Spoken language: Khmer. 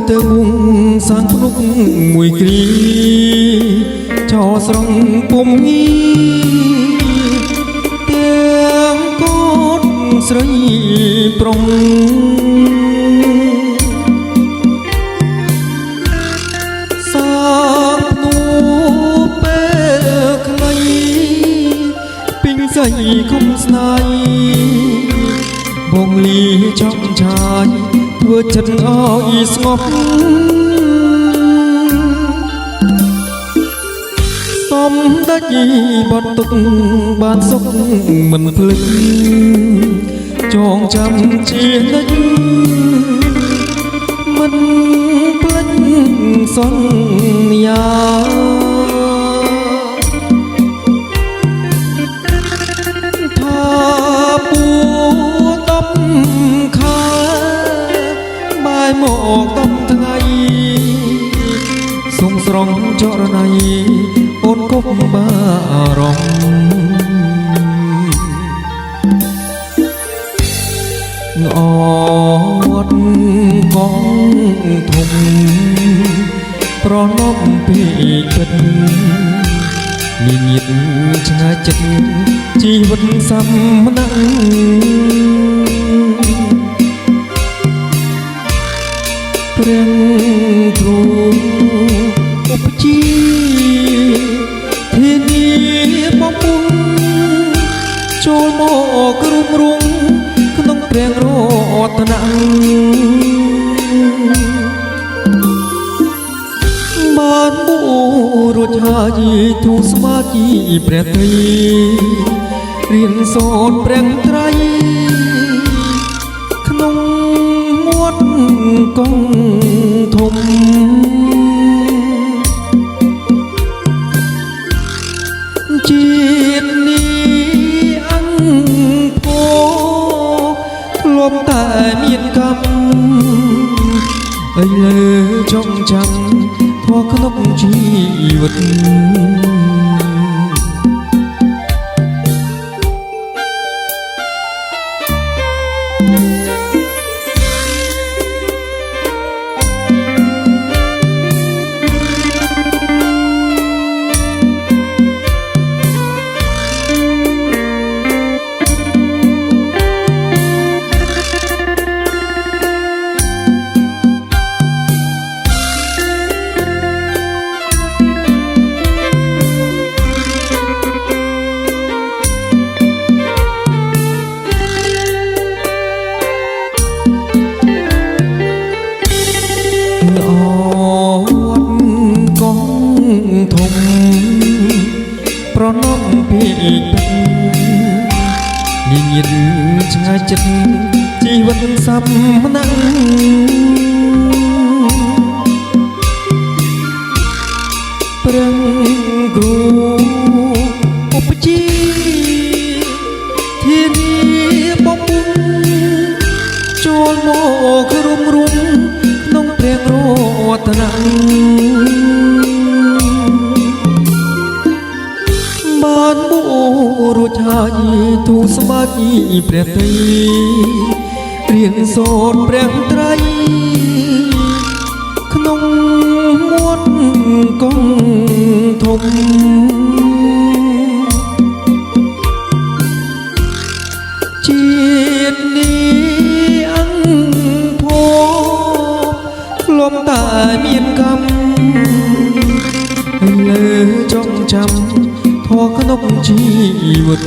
ទៅមុងសាងភ្នំមួយគ្រីចោស្រងពុំងីទាំងកូនស្រីប្រុងសាភ្នូពេលខ្លីពីងស្អីគុំស្នេហ៍បងលីចង់ឆាយធ្វើចិត្តអោយស្ងប់សំដេចបត់ទុកបានសុខមិនភ្លេចចងចាំជានិច្ចមិនភ្លេចសន្យាថាពូតបខាបាយមកតបថ្ងៃសុំស្រងចរណៃអូនគប់បារម្ភអត់កងធំប្រណប់ពេកពិតញញៀតឆ្ងាយចិត្តជីវិតសំណាក់ព្រះគ្រូឧបជាធានាបំពុងចូលមករួមរងក្នុងព្រះរតនៈបានបួរួចហើយទូស្មាជីព្រះទ័យរៀនសូត្រព្រះត្រៃក្នុងមាត់កងធំជាតិនេះអង្គភោធ្លាប់តែមានកម្មឥឡូវចងចាំធម៌ក្នុងជីវិតធំប្រណប់ពេកញញៀតឆ្ងាយចិត្តជីវិតសំណាក់ព្រះគ្រូឧបជាធានាបំពុងចូលមករួមរំក្នុងព្រះរតនៈបានបួរួចហើយទូស្មាជីព្រះទ័យរៀនសូត្រព្រះត្រៃក្នុងមាត់កងធំជាតិនេះអង្គភោធ្លាប់តែមានកម្មឥឡូវចងចាំធម៌ក្នុងជីវិត